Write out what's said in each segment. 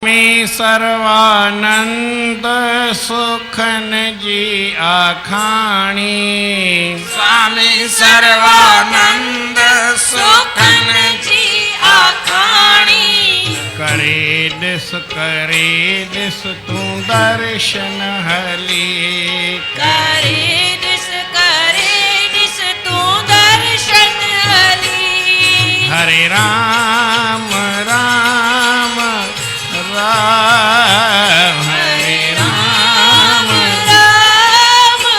स्वामी सर्वानंद सुखन जी आखाणी। स्वामी सर्वानंद सुखन जी आखाणी। करे दिस तू दर्शन हली। करे दिस तू दर्शन हली। हरे राम राम राम हरे राम राम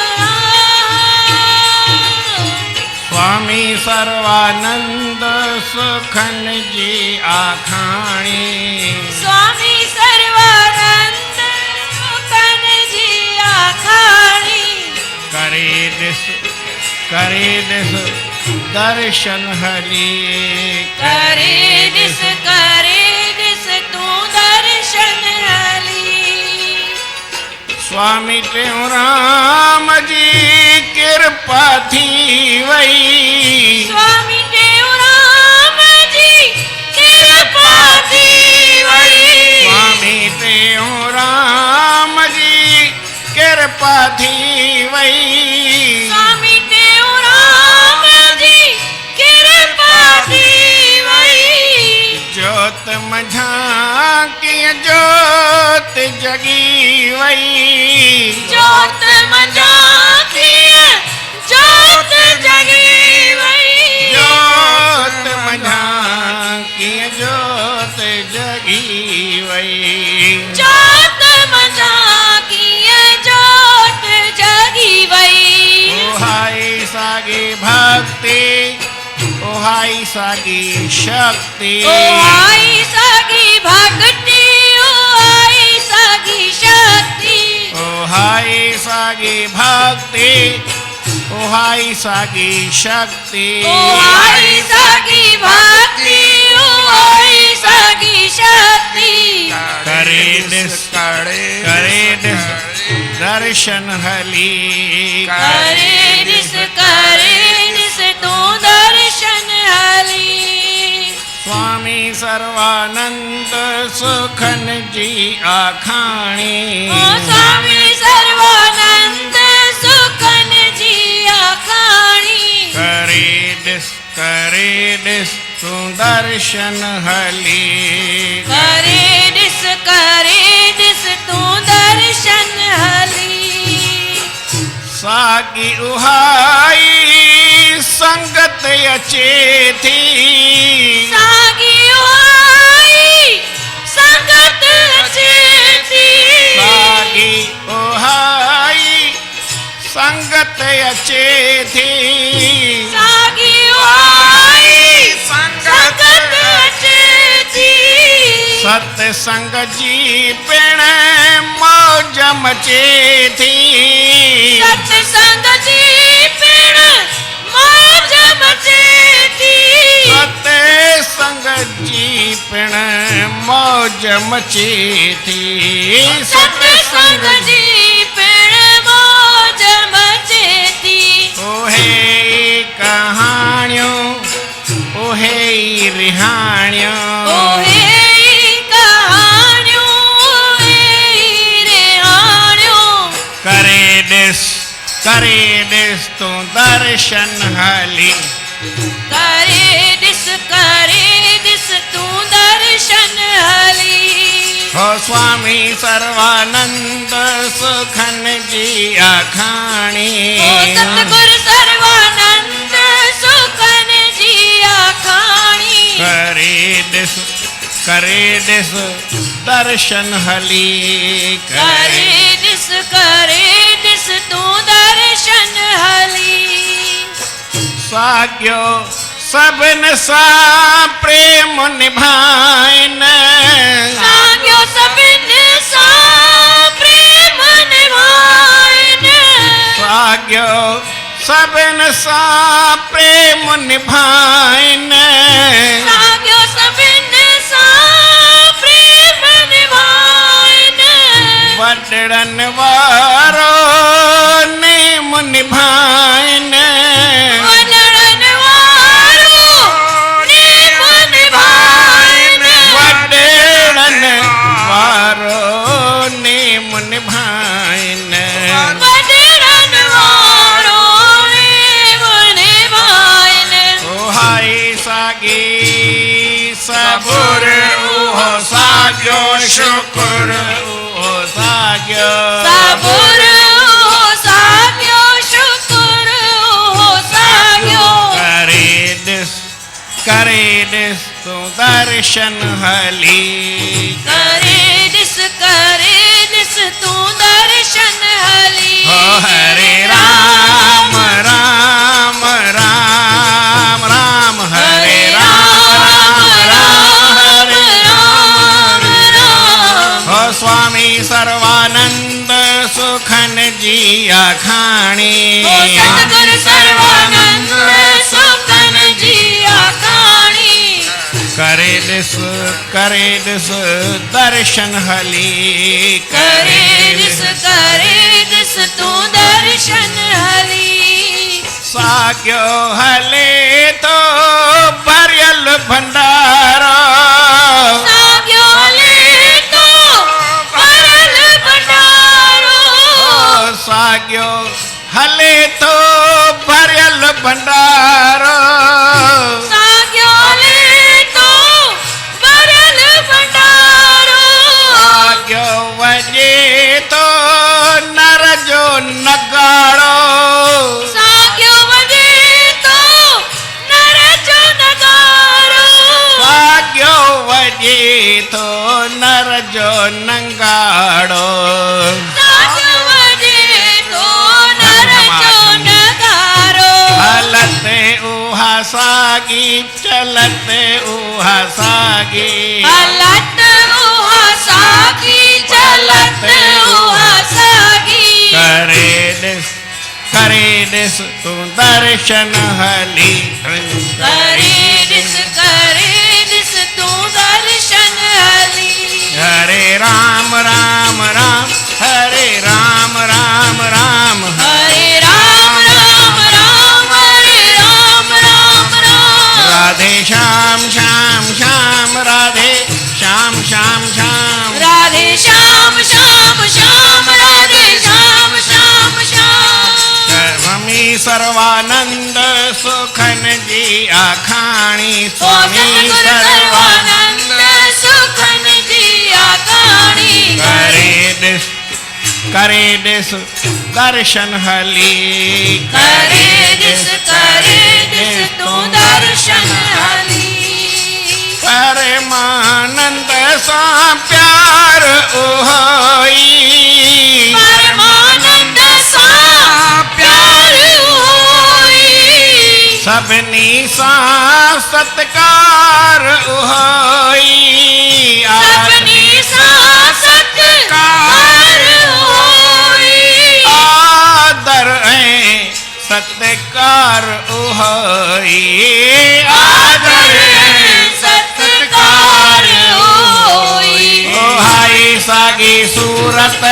स्वामी सर्वानंद सुखन जी आखाणी। स्वामी सर्वानंद सुखन जी आखाणी। करे दिस दर्शन हली। करे दिस तू दर्शन हली। स्वामी टेऊ राम जी कृपा थी वई। स्वामी टेऊ राम जी कृपा थी वई। स्वामी टेऊ राम जी कृपा थी वई। स्वामी टेऊ राम जी कृपा थी वई। ज्योत मझा की ज्योत जगी वई। ज्योत मझा की ज्योत जगी वई। ज्योत मझा की ज्योत जगी वई। ज्योत मझा की ज्योत जगी वई। ओ हाय सागी भक्ति, ओ हाय सागी शक्ति। ओ आई सागी भक्ति, ओ आई सागी शक्ति। ओ हाय सागी भक्ति, ओ हाय सागी शक्ति। ओ आई सागी भक्ति, ओ आई सागी शक्ति। करे दिस दर्शन हली। करे दिस तू दर्शन हली। स्वामी सर्वानंद सुखन जी आखाणी। ओ स्वामी सर्वानंद सुखन जी आखाणी। करे दिस तू दर्शन हली। करे दिस तू दर्शन हली। सागी उहाई संगत अचे थी। सागी ओहाई संगत अचेती। सागी उहाई संगत अचे थी। सागी ओहाई संगत अचेती। सत्संग जी पिण मौज मचे थी। सत्संग जी पिण मौज मचेती। सत्संग जी पिण मौज मचे थी। सत्संग जी पिण मौज मचेती। ओहे कहाणियों, ओहे रिहाणियों। ओहे कहाणियों, ओहे रिहाणियों। करे दिस तू दर्शन हली। करे दिस तू दर्शन हली। हो स्वामी सर्वानंद सुखन जी आखाणी। ओ सतगुरु सर्वानंद सुखन जी आखाणी। करे दिस दर्शन हली। करे दिस तू दर्शन हली। साग्यो सबन सा प्रेम निभाइन। साग्यो सबिन सा प्रेम निभाइन। साग्यो सबन सा प्रेम निभाइन। साग्यो सबिन सा प्रेम निभाइन। वडड़न वारो नेम निभाइन। वडड़न वारो नेम निभाइन। वडड़न साॻियो शुकुर उहो साॻियो सबुर साॻियो शुकुर साॻियो करे ॾिस तूं दर्शन हली करे ॾिस तूं दर्शन हली हो हरे राम राम राम राम हरे राम राम हरे राम हो स्वामी सर्वानंद सुखन जी आखाणी हो सतगुरु सर्वानंद सुखन जी आखाणी करे ॾिस दर्शन हली करे ॾिस तूं दर्शन हली साॻियो हले तो भरियल भंडारो साॻियो हले तो भरियल भंडारो साॻियो हले तो भरियल भंडारो साॻियो हले तो भरियल भंडारो साॻियो वॼे तो नर जो नगाड़ो साॻियो वॼे तो नर जो नगारो साॻियो वॼे तो नर जो नंगाड़ो साॻियो वॼे तो नर जो नगारो हलते उहा साॻी चलते उहा साॻी हलत उहा साॻी चलत उहा साॻी करे ॾिस तूं दर्शन हली करे ॾिस तूं दर्शन हली हरे राम राम राम हरे राम राम राम हरे राम राम राम हरे राम राम राम राधे श्याम श्याम श्याम राधे श्याम श्याम श्याम राधे श्याम श्याम श्याम राधे श्याम श्याम श्याम स्वामी सर्वानंद सुखन जी आखाणी ओ स्वामी सतगुरु सर्वानंद सर्वानंद सुखन जी आखाणी करे ॾिस दर्शन हली करे ॾिस तूं दर्शन हली परमानंद सां प्यार उहोई परमानंद सां प्यार होई सभिनी सां सत्कार उहोई सभिनी सां सत्कार होई आदर ऐं सत्कार उहोई आदर ऐं सत्कार होई ओहाई साॻी सूरत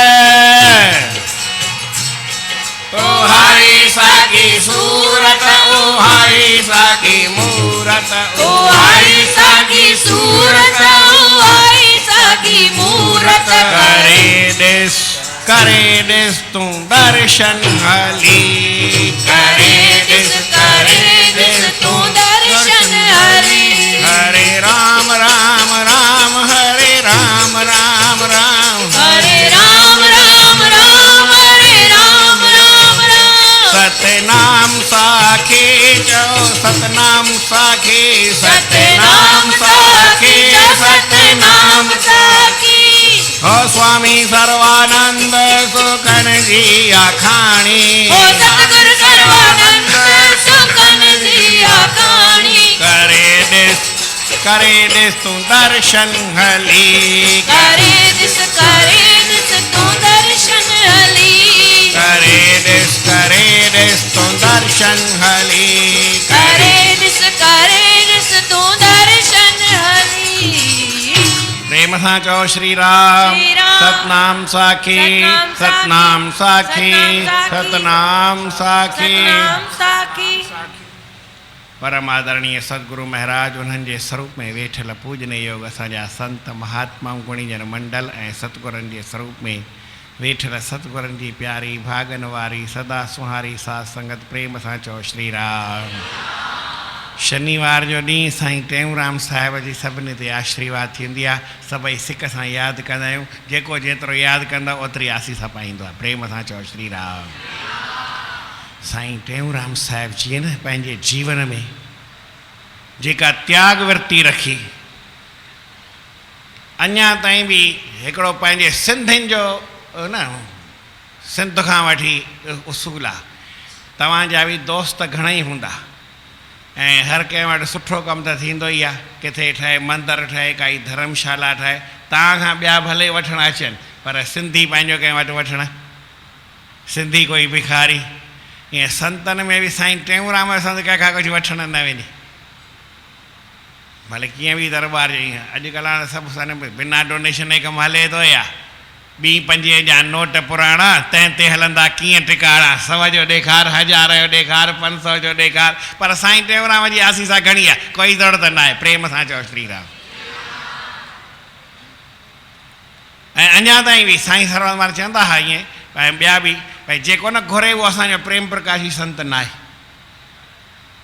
ओहाई साॻी सूरत ओहाई साॻी मूरत ओहाई साॻी सूरत ओहाई साॻी मूरत करे ॾिस तूं दर्शन हली करे ॾिस तूं दर्शन हली हरे राम राम राम हरे राम राम राम हरे राम राम राम हरे राम राम राम सतनाम साखी चो सतनाम साखी सतनाम साखी सतनाम साखी हो स्वामी सर्वानंद सुखन जी आखाणी हो सतगुरु सर्वानंद सुखन जी आखाणी करे ॾिस तूं दर्शन हली करे ॾिस तूं दर्शन हली करे ॾिस तूं दर्शन हली करे ॾिस तूं दर्शन हली प्रेम सां चओ श्री राम श्री राम। सतनाम साखी सतनाम साखी सतनाम साखी सतनाम साखी परम आदरणीय सदगुरु महाराज उन्हनि जे स्वरूप में वेठल पूजनीय योग असांजा संत महात्मा गुणीजन मंडल ऐं सतगुरनि जे स्वरूप में वेठल सतगुरनि जी प्यारी भागन वारी सदा सुहारी साध संगत प्रेम सां चओ श्री राम शनिवार जो ॾींहुं साईं टेऊंराम साहिब जी सभिनी ते आशीर्वाद थींदी आहे। सभई सिक सां यादि कंदा आहियूं। जेको जेतिरो यादि कंदा ओतिरी आसीस पाईंदो आहे। प्रेम सां चओ श्री राम। साईं टेऊंराम साहिब जीअं न पंहिंजे जीवन में जेका त्याग वृत्ति रखी, अञा ताईं बि हिकिड़ो पंहिंजे सिंधियुनि जो न सिंध खां वठी उसूल आहे। तव्हांजा बि दोस्त घणेई हूंदा ऐं हर कंहिं वटि सुठो कमु त थींदो ई आहे। किथे ठहे मंदरु ठहे, काई धर्मशाला ठहे, तव्हां खां ॿिया भले वठणु अचनि, पर सिंधी पंहिंजो कंहिं वटि वठणु, सिंधी कोई भिखारी। ईअं संतनि में बि साईं टेऊंराम संत कंहिंखां कुझु वठणु न वेंदी, भले कीअं बि दरबार जो। ईअं अॼुकल्ह हाणे सभु सन बिना डोनेशन जो कमु हले थो या 20-25 जा नोट पुराणा तंहिं ते हलंदा कीअं टिकाणा। 100 जो ॾेखार, 1000 जो ॾेखार, 500 जो ॾेखार, पर साईं टेऊंराम जी आसीसा घणी आहे, कोई ज़रूरत न आहे। प्रेम सां चओ श्री राम। ऐं अञा ताईं बि साईं सरवान वारा चवंदा हुआ ईअं, ऐं ॿिया बि, भई जेको न घुरे उहो असांजो प्रेम प्रकाशी संत न आहे।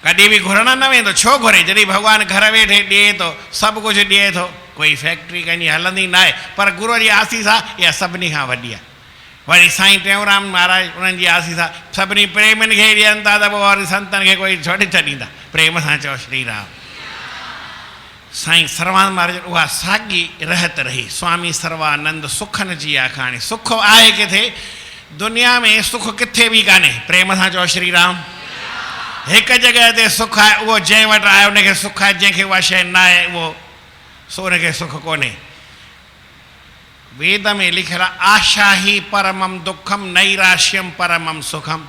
कॾहिं बि घुरणु न वेंदो। छो घुरे? जॾहिं भॻवानु घर वेठे ॾिए थो, सभु कुझु ॾिए थो, कोई फैक्ट्री कंहिंजी हलंदी न आहे, पर गुरूअ जी आसीस आहे इहा सभिनी खां वॾी आहे। वरी साईं टेऊंराम महाराज उन्हनि जी आसीस आहे, सभिनी प्रेमियुनि खे ॾियनि था त पोइ वरी संतनि खे कोई छोड़े छॾींदा। प्रेम सां चओ श्री राम। साईं सर्वानंद महाराज उहा साॻी रहत रही। स्वामी सर्वानंद सुखनि जी आखाणी। सुख आहे किथे? दुनिया में सुख किथे बि कान्हे। प्रेम सां चओ श्री राम। हिकु जॻह ते सुख आहे, उहो जंहिं वटि आहे उनखे सुख आहे, जंहिंखे उहा शइ न आहे उहो सो उनखे सुख कोन्हे। वेद में लिखियलु आहे, आशा ही परमम दुखम नैराश्यम परमम सुखम।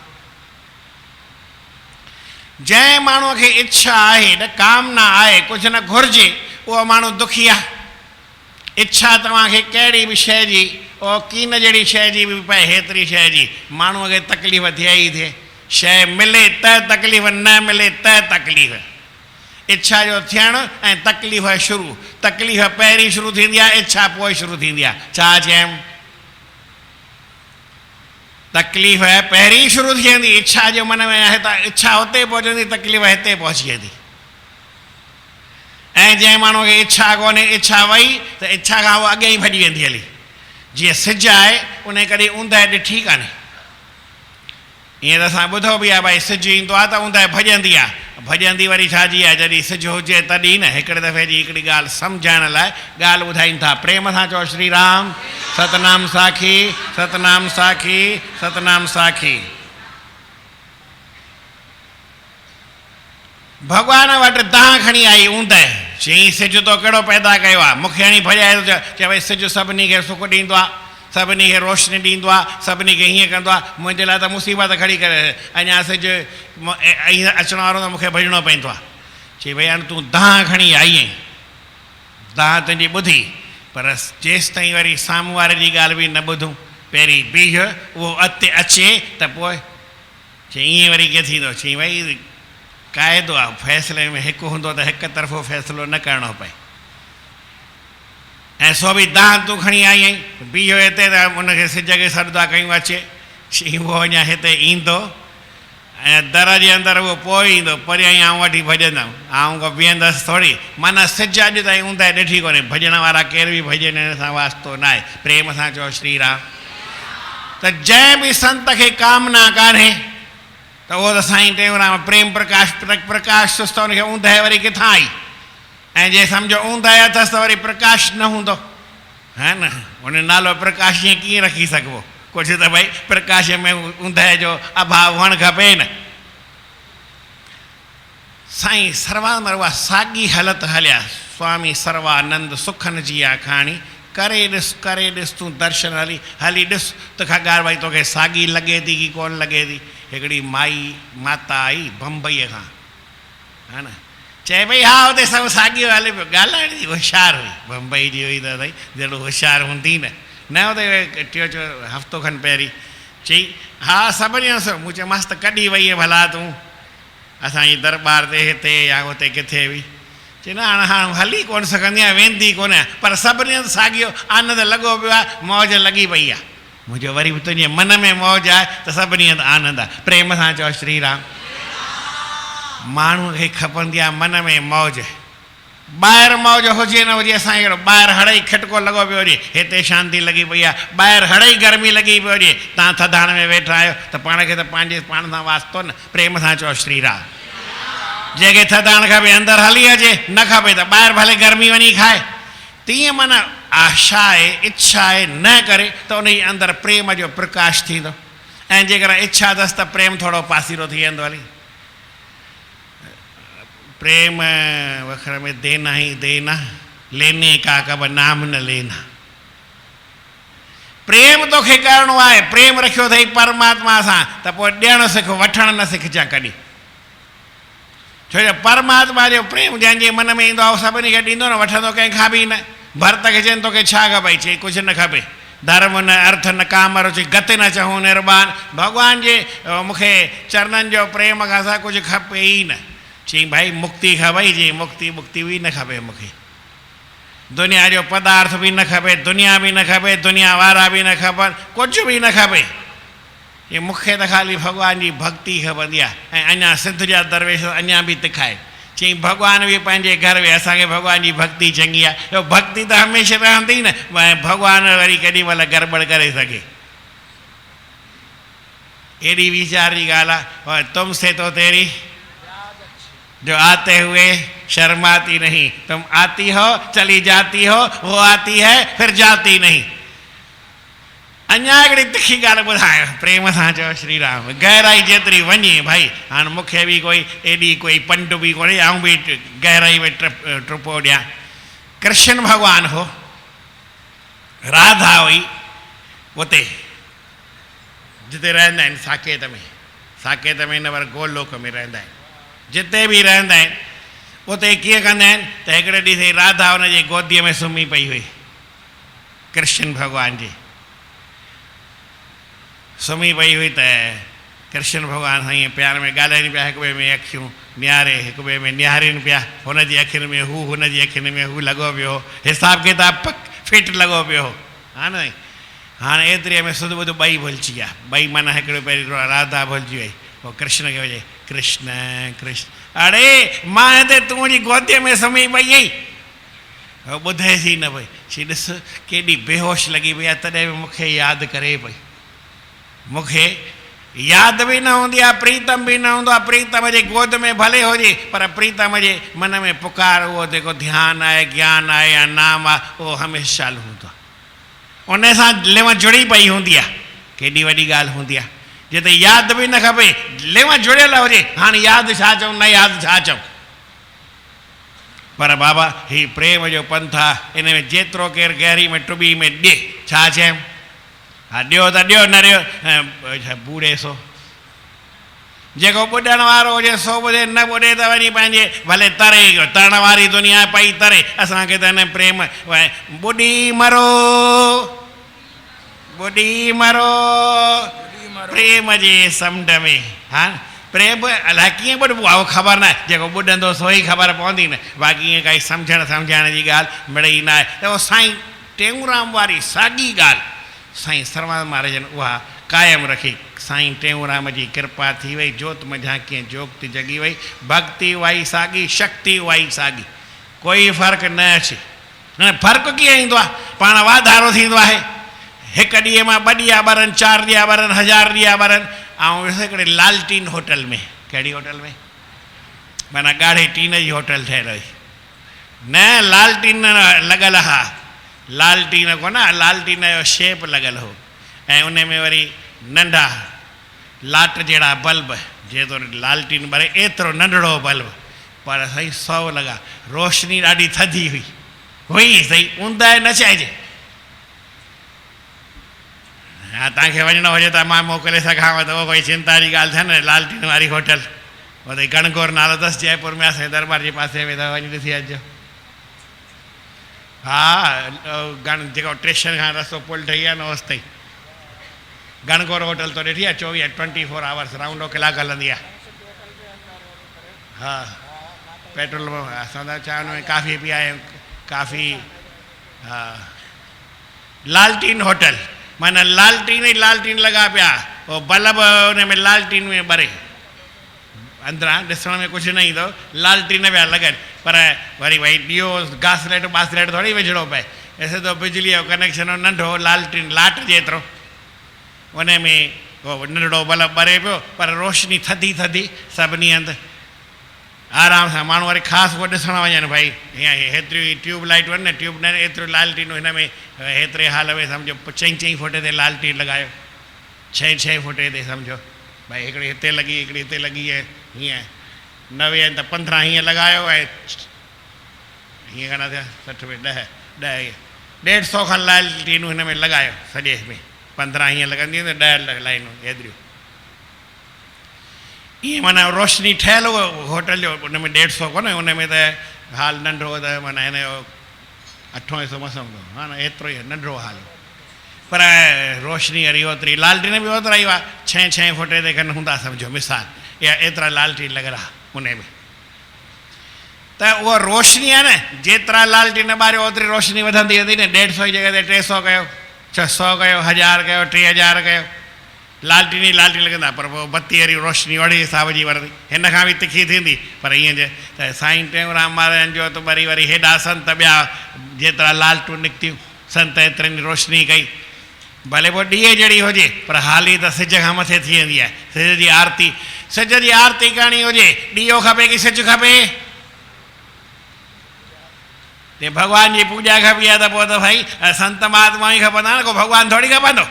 जंहिं माण्हूअ खे इच्छा आहे, न कामना आहे, कुझु न घुरिजे, उहो माण्हू दुखी आहे। इच्छा तव्हांखे कहिड़ी बि शइ जी, उहो कीन जहिड़ी शइ जी बि पए, हेतिरी शइ जी, माण्हूअ खे तकलीफ़ थिए ई थिए। शइ मिले त तकलीफ़, न मिले त तकलीफ़। इच्छा जो थियणु ऐं तकलीफ़ शुरू। तकलीफ़ पहिरीं शुरू थींदी आहे, इच्छा पोइ शुरू थींदी आहे। छा चयमि? तकलीफ़ पहिरीं शुरू थी वेंदी, इच्छा जो मन में आहे त इच्छा हुते पहुचंदी, तकलीफ़ हिते पहुची वेंदी। ऐं जंहिं माण्हूअ खे इच्छा कोन्हे, इच्छा वई त इच्छा खां उहो अॻियां ई भॼी वेंदी हली। जीअं सिज आहे, उन कॾहिं ऊंदहि ॾिठी कान्हे। ईअं त असां ॿुधो बि आहे, भई सिज ईंदो आहे त ऊंदहि भॼंदी आहे। भॼंदी वरी छाजी आहे? जॾहिं सिज हुजे तॾहिं न। हिकिड़े दफ़े जी हिकिड़ी ॻाल्हि सम्झाइण लाइ ॻाल्हि ॿुधाइनि था। प्रेम सां चओ श्री राम। सतनाम साखी, सतनाम साखी, सतनाम साखी। भॻवान वटि दाह खणी आई ऊंदहि, चई सिज तो कहिड़ो पैदा कयो आहे? मूंखे हणी भॼाए थो चए भई सिज सभिनी खे सुख ॾींदो आहे, सभिनी खे रोशनी ॾींदो आहे, सभिनी खे हीअं कंदो आहे। मुंहिंजे लाइ त मुसीबत खड़ी करे, अञा सिज अचण वारो त मूंखे भॼणो पवंदो आहे। चई भई हाणे तूं दाह खणी आई आहीं, दाह तुंहिंजी ॿुधी, पर जेसि ताईं वरी साम्हूं वारे जी ॻाल्हि बि न ॿुधूं, पहिरीं बीह, उहो अॻिते अचे त पोइ। चई ईअं वरी कीअं थींदो? चई भई क़ाइदो आहे, फ़ैसिले में हिकु हूंदो त हिकु तरफ़ो फ़ैसिलो न करिणो पए। ऐं सो बि दाह तूं खणी आई आहीं, बीहो हिते त उनखे सिज खे सॾदा कयूं अचे। चई उहो अञा हिते ईंदो ऐं दर जे अंदरि उहो पोइ ईंदो, परियां ई आऊं वठी भॼंदुमि, आऊं को बीहंदसि थोरी। माना सिज अॼु ताईं ऊंदहि ॾिठी कोन्हे। भॼण वारा केर बि भॼन हिन सां वास्तो न आहे। प्रेम सां चओ श्री राम। त जंहिं बि संत खे कामना कान्हे त उहो त साईं टेऊंराम प्रेम प्रकाश सुस्त, उनखे ऊंदहि वरी किथां आई? ऐं जे सम्झो ऊंदहि अथसि त वरी प्रकाश न हूंदो, है न? उन नालो प्रकाश ईअं कीअं रखी सघिबो? कुझु त भई प्रकाश में ऊंदहि जो अभाव हुअणु खपे न। साईं सर्वानंद उहा साॻी हालत हलिया। स्वामी सर्वानंद सुखनि जी आखाणी। करे ॾिस तूं दर्शन हली हली ॾिस, तोखां ॻाल्हि भई तोखे साॻी लॻे थी की कोन लॻे थी। हिकिड़ी माता आई बम्बईअ खां, है न? चए भई हा हुते सभु साॻियो हले पियो। ॻाल्हाइण जी होशियारु हुई, बम्बई जी हुई त भई जहिड़ो होशियारु हूंदी न हुते। टियों हफ़्तो खनि पहिरीं चई हा सभिनी हंधि। मूं चयोमांसि त कॾहिं वई भला तूं असांजी दरबार ते हिते या हुते किथे बि? चई न हाणे हली कोन सघंदी आहियां, वेंदी कोन आहियां, पर सभिनी हंधि साॻियो आनंद लॻो पियो आहे, मौज लॻी पई आहे। मुंहिंजो वरी बि तुंहिंजे मन में मौज आहे त सभिनी हंधि आनंद आहे। प्रेम सां चओ श्री राम। माण्हूअ खे खपंदी आहे मन में मौज, ॿाहिरि मौज हुजे न हुजे, असांखे ॿाहिरि हड़ई खिटको लॻो पियो हुजे, हिते शांती लॻी पई आहे, ॿाहिरि हड़ई गर्मी लॻी पई हुजे, तव्हां थधाण में वेठा आहियो त पाण खे त पंहिंजे पाण सां वास्तो न, प्रेम सां चओ श्री राम। जंहिंखे थधाण खपे अंदरि हली अचे, न खपे त ॿाहिरि भले गर्मी वञी खाए। तीअं माना आशा आहे, इच्छा आहे न करे त उन जे अंदरि प्रेम जो प्रकाश थींदो, ऐं जेकर इच्छा अथसि त प्रेम थोरो पासीरो थी वेंदो। हली प्रेम वखर में देना ही देना, लेने का कब नाम न लेना। प्रेम तोखे करिणो आहे, प्रेम रखियो अथई परमात्मा सां त पोइ ॾियणु सिख, वठणु न सिखजांइ कॾहिं। छो जो परमात्मा जो प्रेम जंहिंजे मन में ईंदो आहे सभिनी खे ॾींदो न, वठंदो कंहिंखां बि न। भरत खे चवनि तोखे छा खपई, चई कुझु न खपे, धर्म न अर्थ न काम रुचि गति न चहूं निर्वाण। भॻवान जे मूंखे चरणनि जो प्रेम खां सां कुझु खपे ई न। चई भाई मुक्ति खपई, जी मुक्ति मुक्ति बि न खपे मूंखे, दुनिया जो पदार्थ बि न खपे, दुनिया बि न खपे, दुनिया वारा बि न खपनि, कुझु बि न खपे। ये मूंखे त ख़ाली भॻवान जी भक्ति खपंदी आहे। ऐं अञा सिंध जा दरवेश अञा बि तिखाए, चई भॻवान बि पंहिंजे घर में, असांखे भॻवान जी भक्ति चङी आहे। भक्ति त हमेशह रहंदी न, भॻवान वरी केॾी महिल गड़बड़ करे सघे। एॾी वीचार जी ॻाल्हि आहे, तुमसे तो तेरी जो आते हुए शर्माती नहीं, तुम आती हो चली जाती हो, वो आती है फिर जाती नहीं। अञा हिकिड़ी तिखी ॻाल्हि ॿुधायो, प्रेम सां चओ श्री राम। गहराई जेतिरी वञे भाई, हाणे मूंखे बि कोई एॾी कोई पंड बि कोन्हे, ऐं बि गहराई में टुपो ॾियां। कृष्ण भॻवानु हो, राधा हुई, उते जिते रहंदा आहिनि साकेत में, साकेत में न पर गोलोक में रहंदा आहिनि, जिते बि रहंदा आहिनि उते कीअं कंदा आहिनि त हिकिड़े ॾींहुं राधा हुनजे गोदीअ में सुम्ही पई हुई, कृष्ण भॻवान जी सुम्ही पई हुई। त कृष्ण भॻवान सां ईअं प्यार में ॻाल्हाइनि पिया, हिक ॿिए में अखियूं निहारे, हिक ॿिए में निहारीनि पिया, हुनजी अखियुनि में हू, हुनजी अखियुनि में हू लॻो पियो, हिसाब किताब पक फिट लॻो पियो। हा न, हाणे एतिरे में सुध ॿुध ॿई भुलिजी विया, ॿई माना हिकिड़ो पहिरीं राधा भुलिजी वई, पोइ कृष्ण खे वञे कृष्ण कृष्ण, अड़े मां हिते तुंहिंजी गोदीअ में सुम्ही पई आहीं, ॿुधेसि ई न पई। ची ॾिस केॾी बेहोश लॻी पई आहे, तॾहिं बि मूंखे यादि करे पई। मूंखे यादि बि न हूंदी आहे, प्रीतम बि न हूंदो आहे, प्रीतम जे गोद में भले हुजे पर प्रीतम जे मन में पुकार, उहो जेको ध्यानु आहे, ज्ञान आहे या नाम आहे, उहो हमेशह चालू हूंदो आहे। उन सां लिंव जुड़ी पई हूंदी आहे, केॾी वॾी ॻाल्हि हूंदी आहे। जिते यादि बि न खपे, लिंव जुड़ियल हुजे, हाणे यादि छा चऊं, न यादि छा चऊं। पर बाबा ही प्रेम जो पंथ आहे, इन में जेतिरो केरु गहरी में टुॿी में ॾे, छा चयूं, हा ॾियो त ॾियो, न ॾियो बूढ़े सो। जेको ॿुॾण वारो हुजे सो ॿुधे, न ॿुधे त वञी पंहिंजे भले तरे, तरण वारी दुनिया पई तरे, असांखे त हिन प्रेम ॿुॾी मरो, ॿुॾी मरो प्रेम जे समुंड में। हा प्रेम अलाए कीअं ॿुॾबो आहे, उहो ख़बर न आहे, जेको ॿुॾंदो सो ई ख़बर पवंदी न, बाक़ी ईअं काई सम्झण जी ॻाल्हि मिड़ई न आहे। त उहो साईं टेऊंराम वारी साॻी ॻाल्हि साईं सर्वानंद महाराजनि उहा क़ाइमु रखी। साईं टेऊंराम जी कृपा थी वई, जोत में झांकीअ जोति जगी वई, भक्ति उहा ई साॻी, शक्ति उहा ई साॻी, कोई फ़र्क़ु न अचे। हाणे फ़र्क़ु कीअं ईंदो आहे, पाण वाधारो थींदो आहे, हिकु ॾींहं मां 2 ॾींहं ॿरनि, 4 ॾींहं ॿरनि, 1000 ॾींहं ॿरनि। ऐं हिकिड़े लालटीन होटल में, कहिड़ी होटल में, माना ॻाढ़े टीन जी होटल ठहियल हुई, न लालटीन लॻल हा, लालटीन कोन, लालटीन जो शेप लॻल हो, ऐं उन में वरी नंढा लाट जहिड़ा बल्ब, जेतिरो लालटीन ॿरे एतिरो नंढड़ो बल्ब, पर साईं 100 लॻा, रोशनी ॾाढी थधी हुई सही, ऊंदहि न चइजे। हा तव्हांखे वञिणो हुजे त मां मोकिले सघांव, त उहो कोई चिंता जी ॻाल्हि थिए न, लालटीन वारी होटल, उते गणगौर नालो अथसि, जयपुर में असांजे दरबार जे पासे में, त वञी ॾिसी अचिजो। हा जेको स्टेशन खां रस्तो पुल ठही आहे न, होसि ताईं गणगौर होटल तो ॾिठी आहे, 24 आवर्स राउंडो कलाक हलंदी आहे। हा पेट्रोल असां त छा हुन में काफ़ी पी आहियूं, काफ़ी। हा लालटीन होटल, माना लालटीन ई लालटीन लॻा पिया, उहो बल्ब उन में लालटीन में ॿरे, अंदरां ॾिसण में कुझु न ईंदो, लालटीन पिया लॻनि, पर वरी भई ॾियो घास लाइट बास लाइट थोरी विझणो पए, ऐसे तो बिजलीअ जो कनेक्शन हो नंढो लालटीन लाट जेतिरो, उन में उहो नंढड़ो बल्ब ॿरे पियो, पर रोशनी थधी थधी सभिनी हंधि आराम सां माण्हू वरी ख़ासि उहो ॾिसण वञनि भई हीअं हेतिरियूं ट्यूब लाइटूं आहिनि न, ट्यूब न एतिरियूं लालटीनूं हिन में हेतिरे हाल में सम्झो 4-4 फुट ते लालटीन लॻायो, 6-6 फुट ते सम्झो भई हिकिड़ी हिते लॻी हिकिड़ी हिते लॻी आहे, हीअं 90 आहिनि त 15 हीअं लॻायो ऐं हीअं घणा थिया 60 में 10 150 खनि लालटीनूं हिन में लॻायो, सॼे में 15 हीअं लॻंदियूं त 10 लाइनूं एतिरियूं, ईअं माना रोशनी ठहियलु हुओ होटल जो, उन में 150 कोन, उन में त हाल नंढो त माना हिन जो 8 हिसो मसो हूंदो, हा न एतिरो ई नंढिड़ो हाल, पर रोशनी वरी ओतिरी, लालटीन बि ओतिरा ई हुआ 6-6 फुट ते खनि हूंदा सम्झो मिसाल, या एतिरा लालटीन लॻल आहे उन में, त उहा रोशनी आहे न जेतिरा लालटीन ॿारियो ओतिरी रोशनी वधंदी वेंदी न, 150 जी जॻह ते 300 कयो, 600 कयो, 1000 कयो, 3000 कयो, लालटीन ई लालटीन लॻंदा, पर पोइ बत्ती वारी रोशनी ओड़ी हिसाब जी वरंदी, हिन खां बि तिखी थींदी, पर ईअं जे त साईं टेऊंराम महाराजनि जो त वरी हेॾा संत ॿिया जेतिरा लालटूं निकितियूं संत एतिरनि रोशनी कई, भले पोइ ॾीए जहिड़ी हुजे पर हाली त सिज खां मथे थी वेंदी आहे, सिज जी आरती करणी हुजे ॾीओ खपे कि सिज खपे, ते भॻवान जी पूॼा खपी आहे त पोइ त भई संत महात्मा ई खपंदा न, को भॻवानु थोरी खपंदो,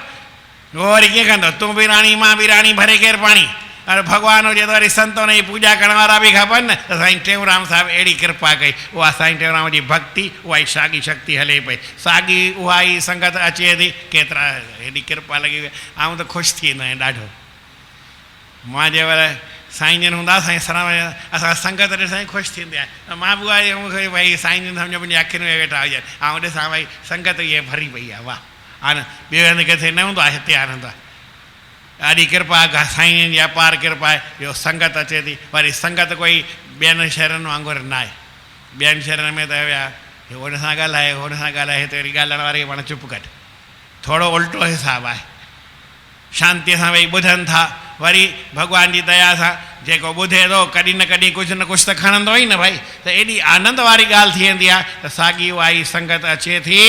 उहो वरी कीअं कंदो, तूं बि राणी मां बि राणी भरे केरु पाणी, अरे भॻवानु हुजे त वरी संतों जी पूॼा करण वारा बि खपनि न, त साईं टेऊंराम साहिबु अहिड़ी कृपा कई, उहा साईं टेऊंराम जी भक्ति, उहा ई साॻी शक्ति हले पई, साॻी उहा ई संगत अचे थी, केतिरा हेॾी कृपा लॻी वई, आऊं त ख़ुशि थी वेंदो आहियां ॾाढो, मां जंहिंमहिल साईं जन हूंदा साईं सराम असां संगत ॾिसां ख़ुशि थींदी आहे, मां बि उहा मूंखे भई साईं जन सम्झो मुंहिंजी अखियुनि में वेठा हुजनि, ऐं ॾिसां भई संगत इहे भरी पई आहे, वाह, हाणे ॿियो हंधि किथे न हूंदो आहे, हिते आनंद आहे, ॾाढी कृपा साईं जी अपार कृपा आहे, ॿियो संगत अचे थी, वरी संगत कोई ॿियनि शहरनि वांगुरु न आहे, ॿियनि शहरनि में त विया हुन सां ॻाल्हाए हुन सां ॻाल्हाए, हिते वरी ॻाल्हाइण वारे पाण चुप कट, थोरो उल्टो हिसाबु आहे, शांतीअ सां वेही ॿुधनि था, वरी भॻवान जी दया सां जेको ॿुधे थो कॾहिं न कॾहिं कुझु न कुझु त खणंदो ई न भई, त एॾी आनंद वारी ॻाल्हि थी वेंदी आहे, त साॻी उहा ई संगत अचे थी,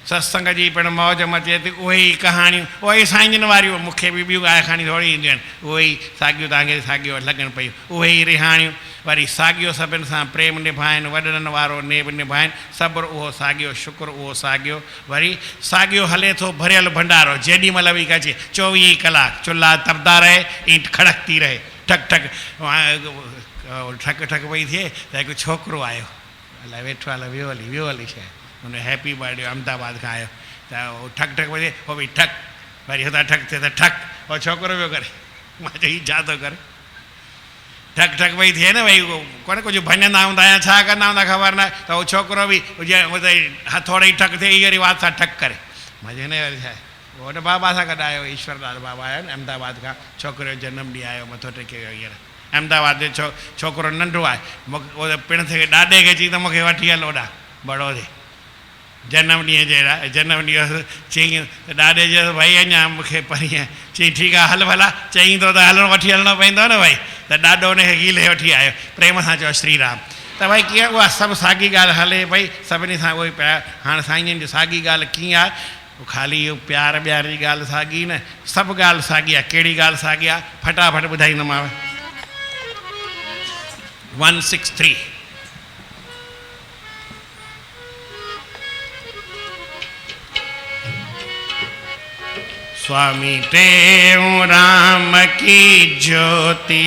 सत्संग जी पिणु मौज मचे थी, उहे ई कहाणियूं उहे ई साईं जन वारियूं, मूंखे बि ॿियूं आखाणी थोरी ईंदियूं आहिनि, उहे ई साॻियूं तव्हांखे साॻियूं लॻनि पियूं, उहे ई रिहाणियूं, वरी साॻियो सभिनि सां प्रेम निभाइनि, वॾनि वारो नेब निभाइनि, सब्र उहो साॻियो, शुक्र उहो साॻियो, वरी साॻियो हले थो भरियल भंडारो, जेॾी महिल बि कजे 24 कलाक चुल्हा तपदा रहे, ईंट खड़कती रहे, ठक ठक ठक ठक पई थिए त हिकु छोकिरो आयो, अलाए वेठो आहे वियो हली शइ, हुन हैप्पी बर्थडे अहमदाबाद खां आयो, त उहो ठक ठक वञे, उहो बि ठक, वरी हुतां ठक थिए त ठक, उहो छोकिरो पियो करे, मां चई छा थो करे, ठक ठक पई थिए न भई, कोन कुझु भञंदा हूंदा या छा कंदा हूंदा ख़बर न, त उहो छोकिरो बि हथोड़े ई ठक थिए, इहो वरी वात सां ठक करे, मज़े न वरी छा आहे, होॾे बाबा सां गॾु आयो, ईश्वरलाल बाबा आया न अहमदाबाद खां, छोकिरे जो जनम ॾींहुं आयो, मथो टेके वियो, हींअर अहमदाबाद जो छोकिरो नंढो आहे, मूंखे उहो पिण थिए ॾाॾे खे चई त मूंखे वठी हल होॾां बड़ौदे, जनम ॾींहं जे जनम ॾींहुं चई त ॾाॾे चयो भई अञा मूंखे परीहं, चई ठीकु आहे हल भला, चई थो त हलणो वठी हलणो पवंदो न भई, त ॾाॾो हुनखे गीले वठी आयो, प्रेम सां चयो श्री राम, त भई कीअं उहा सभु साॻी ॻाल्हि हले पई, सभिनी सां उहो ई पिया, हाणे साईं जी साॻी ॻाल्हि कीअं आहे, ख़ाली इहो प्यार ॿ्यार जी ॻाल्हि साॻी न, सभु ॻाल्हि साॻी आहे, कहिड़ी ॻाल्हि साॻी आहे, फटाफट ॿुधाईंदोमांव, 163 स्वामी टेऊंराम की ज्योति,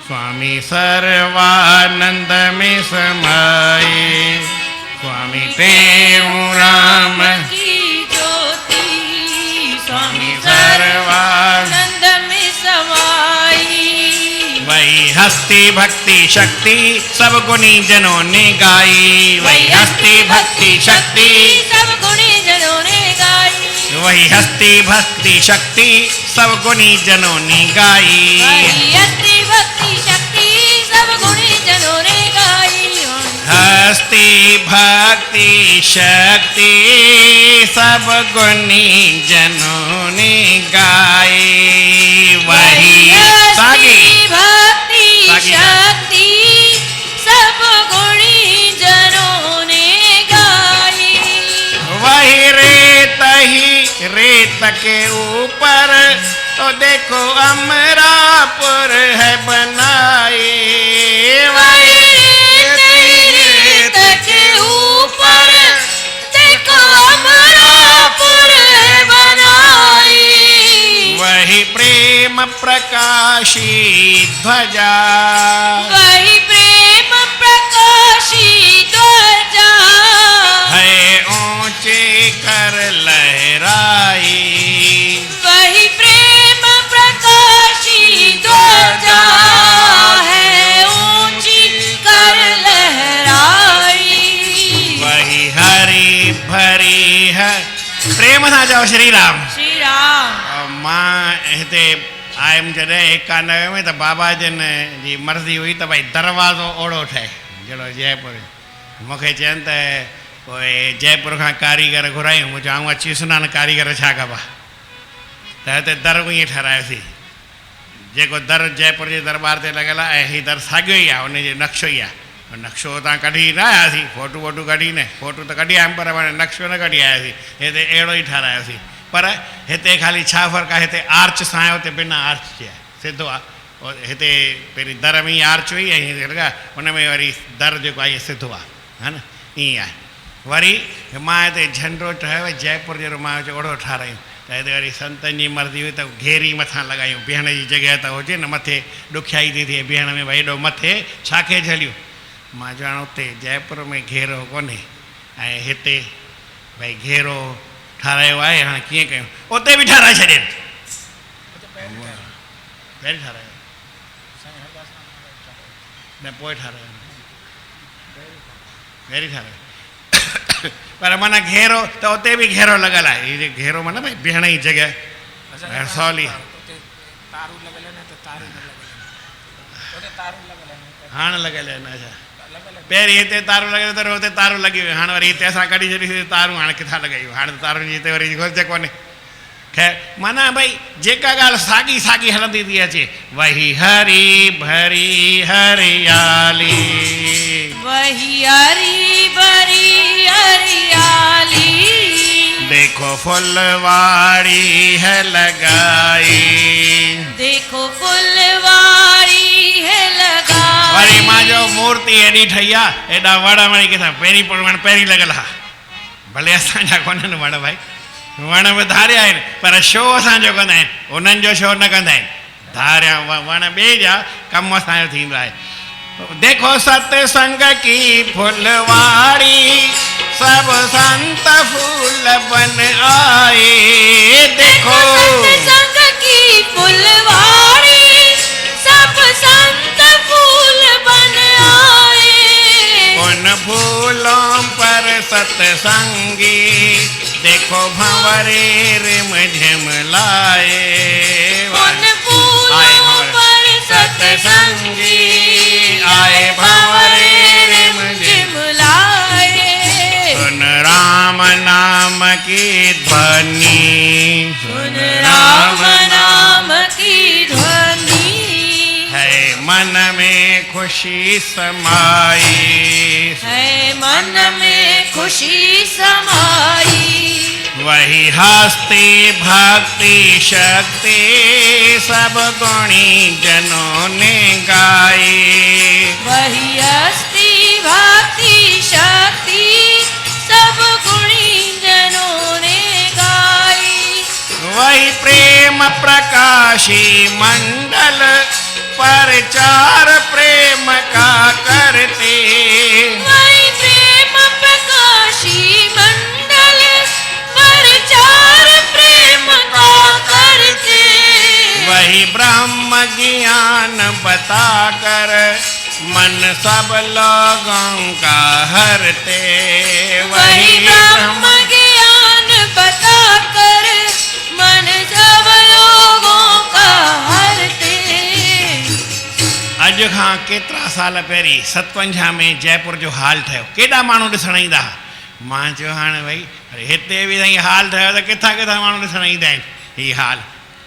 स्वामी सर्वानंद में समाये, स्वामी टेऊंराम की ज्योति, स्वामी सर्वानंद में समाई, वही हस्ती भक्ति शक्ति सब गुणी जनों ने गाई, वही हस्ती भक्ति शक्ति सब गुणी जनों ने गाई, वही हस्ती भक्ति शक्ति सब गुणी जनों ने गाई, वही हस्ती भक्ति शक्ति सब गुणी जनों ने गाई, हस्ती भक्ति शक्ति सब गुणी जनों ने गाई, वही सागी वही रेत के ऊपर तो देखो अमरापुर है बनाए। वही रेत के ऊपर देखो अमरापुर है बनाई। वही प्रेम प्रकाशी ध्वजा, वही प्रेम प्रकाशी ध्वजा है ऊंचे कर लहराई। वही प्रेम प्रकाशी ध्वजा है ऊंची कर लहराई। वही हरी भरी है प्रेम सां चओ श्री राम। श्री राम। मां हिते आयुमि जॾहिं 91 में त बाबा जन जी मर्ज़ी हुई त भई दरवाज़ो ओड़ो ठहे जहिड़ो जयपुर। मूंखे चयनि त पोइ जयपुर खां कारीगर घुरायूं। मूं चयो अची सुनान कारीगर छा कबा, त हिते दर ईअं ठारायोसीं जेको दर जयपुर जे दरबार ते लॻियल आहे ऐं हीअ दर साॻियो ई आहे, उनजो नक्शो ई आहे। नक्शो उतां कढी न आयासीं, फोटू वोटू कढी न, फोटू त कढी आयमि पर नक्शो न कढी आयासीं। हिते अहिड़ो ई ठारायोसीं, पर हिते ख़ाली छा फ़र्क़ु आहे, हिते आर्च सां आहे, हुते बिना आर्च जे आहे, सिधो आहे। हिते पहिरीं दर में ई आर्च हुई ऐं हिते लॻा हुन में वरी दर जेको आहे इहो सिधो आहे, हा न ईअं आहे। वरी मां हिते झंडो ठाहियो जयपुर जहिड़ो, मां चयो ओड़ो ठारायूं त हिते वरी संतनि जी मर्ज़ी हुई त घेरी मथां लॻायूं, बीहण जी जॻह त हुजे न, मथे ॾुखियाई थी थिए बीहण में, भई हेॾो मथे छाखे झलियूं। मां ॼाण उते जयपुर में घेरो कोन्हे ऐं हिते भई घेरो ठारायो आहे, हाणे कीअं कयूं, उते बि ठाराए छॾियनि। पहिरीं ठारायो न, पोइ ठारायो, पहिरीं ठारायो पर माना घेरो त उते बि घेरो लॻल आहे। हीअ घेरो माना भई बीहण जी जॻह सवली हाणे लॻल आहिनि। अच्छा पहिरीं हिते तारूं लॻियूं त हुते तारूं लॻी वियूं, हाणे वरी हिते असां कढी छॾीसीं तारूं, हाणे किथां लॻायूं, हाणे तारुनि जी हिते वरी घुरिज कोन्हे। ख़ैर माना भई जेका ॻाल्हि साॻी साॻी हलंदी थी अचे। वही हरी भरी हरियाली, वही हरी भरी हरियाली देखो फुलवाड़ी है लगाई। देखो फुलवाड़ी है लगाई। वरी मां जो मूर्ति एॾी ठही आहे, एॾा वण वणी किथां पहिरीं वण पहिरीं लॻल आहे, भले असांजा कोन्हनि वण भाई, वण बि धारिया आहिनि पर शो असांजो कंदा आहिनि, उन्हनि जो शो न कंदा आहिनि। धारिया वण ॿिए जा कमु असांजो थींदो आहे। देखो सत्संग की फुलवाड़ी सब संत फूल बन आए। देखो सत्संग की फुलवाड़ी सब संत फूल बन आए। उन फूलों पर सत्संगी देखो भंवरे रिम झिम लाए। उन फूलों पर सत्संगी आए भंवरे रिम झिम लाए। सुन राम नाम की ध्वनि, सुन राम नाम की ध्वनि है मन में खुशी समाई। है मन में खुशी समाई। वही हस्ती भक्ति शक्ति सब गुणी जनों ने गाई। वही हस्ती भक्ति शक्ति सब गुणी जनों ने गाई। वही प्रेम प्रकाशी मंडल प्रचार प्रेम का करते। वही प्रेम प्रकाशी मंडल प्रचार प्रेम का करते। वही ब्रह्म ज्ञान बताकर मन सब लोगों का हरते। वही ब्रह्म ज्ञान बताकर मन सब लोगों का हरते। अॼु खां केतिरा साल पहिरीं 57 में जयपुर जो हाल ठहियो, केॾा माण्हू ॾिसण ईंदा हुआ। मां चयो हाणे भई हिते बि साईं हाल ठहियो त किथां किथां माण्हू ॾिसण ईंदा आहिनि। हीअ हाल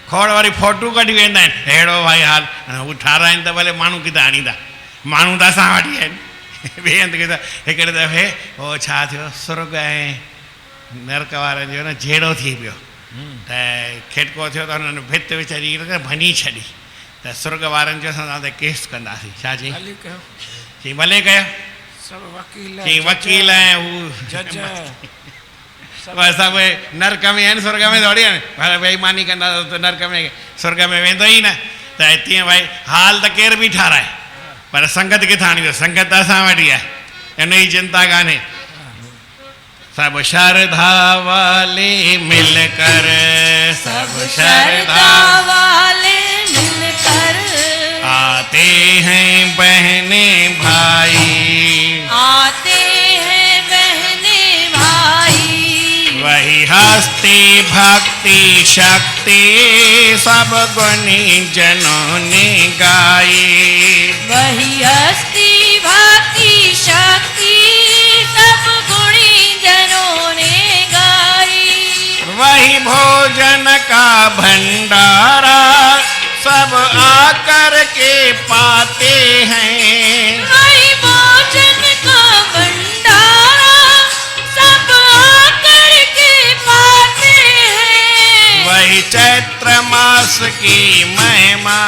खोड़ वरी फोटू कढी वेंदा आहिनि, अहिड़ो भाई हाल हू ठाराइनि त भले माण्हू किथां आणींदा, माण्हू त असां वटि आहिनि। ॿिए हंधि किथां हिकिड़े दफ़े उहो छा थियो, सुर्ग ऐं नरक वारनि जो न जहिड़ो थी पियो त खेटको थियो त हुननि भित विचारी भञी छॾी त सुर्ग वारनि जो असां तव्हां ते केस कंदासीं छा चई खाली कयो चई भले कयो सभु वकील चई वकील ऐं हू जज सभु उहे नरक में आहिनि स्वर्ग में थोरी आहिनि पर बेईमानी कंदा त नरक में स्वर्ग में वेंदो ई न त तीअं भई हाल त केर बि ठाराए पर संगत किथां आणींदो संगत त असां वटि आहे इन जी चिंता कान्हे सब श्रद्धा वाले मिलकर सब श्रद्धा वाले मिलकर आते हैं बहने भाई आते हैं बहने भाई वही हस्ती भक्ति शक्ति सब गुणी जनों ने गाई वही हस्ती भक्ति शक्ति सब गुणी जनों ने गाई वही भोजन का भंडारा सब आकर के पाते हैं वही भोजन का भंडारा सब आकर के पाते हैं वही चैत्र मास की महिमा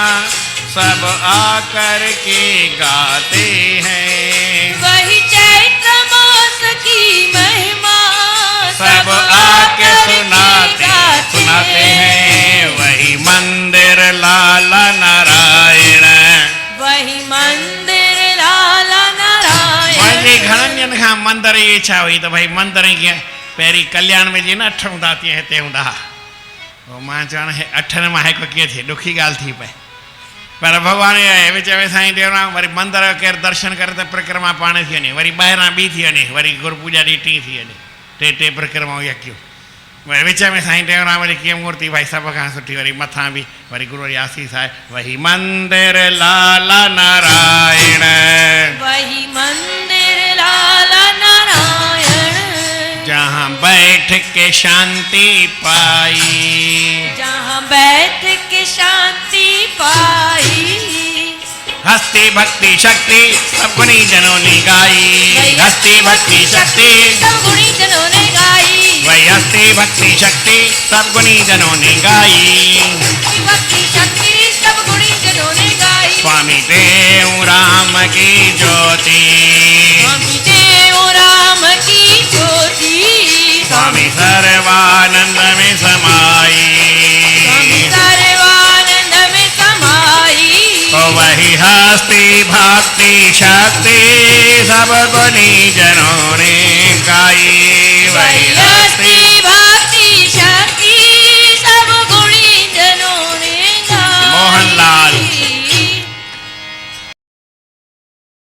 सब आकर के गाते हैं वही चैत्र मास की महिमा सब आके सुनाते हैं वही मंदिर लाला नारायण वही मंदिर लाला नारायण मुंहिंजी घणनि ॾींहंनि खां मंदर जी इच्छा हुई त भई मंदर कीअं पहिरीं कल्याण में जीअं न अठ हूंदा तीअं हिते हूंदा हुआ पोइ मां चवण अठनि मां हिकु कीअं थिए ॾुखी ॻाल्हि थी पए पर भॻवान विच में साईं टेऊंराम वरी मंदर जो केरु दर्शन करे त परिक्रमा पाण थी वञे वरी ॿाहिरां ॿी थी वञे वरी गुरू पूॼा ॾींहुं टी थी वञे टे परिक्रमाऊं यकियूं वरी विच में साईं टेऊंराम वरी कीअं मूर्ति भाई सभ खां सुठी वरी मथां बि वरी गुरू वरी आसीस आहे वही मंदिर लाला नारायण वही मंदिर लाला नारायण जहाँ बैठ के शांति पाई जहाँ बैठ के शांति पाई हस्ती भक्ति शक्ति सब गुणी जनों ने गाई हस्ती भक्ति शक्ति सब गुणी जनों ने गाई वही हस्ती भक्ति शक्ति सब गुणी जनों ने गाई भक्ति शक्ति सब गुणी जनों ने गाई स्वामी देव राम की ज्योति स्वामी देव राम की ज्योति स्वामी सर्वानंद में समाई स्वामी सर्वानंद में समाई तो वही हस्ती भक्ति शक्ति सब गुणी जनों ने गाई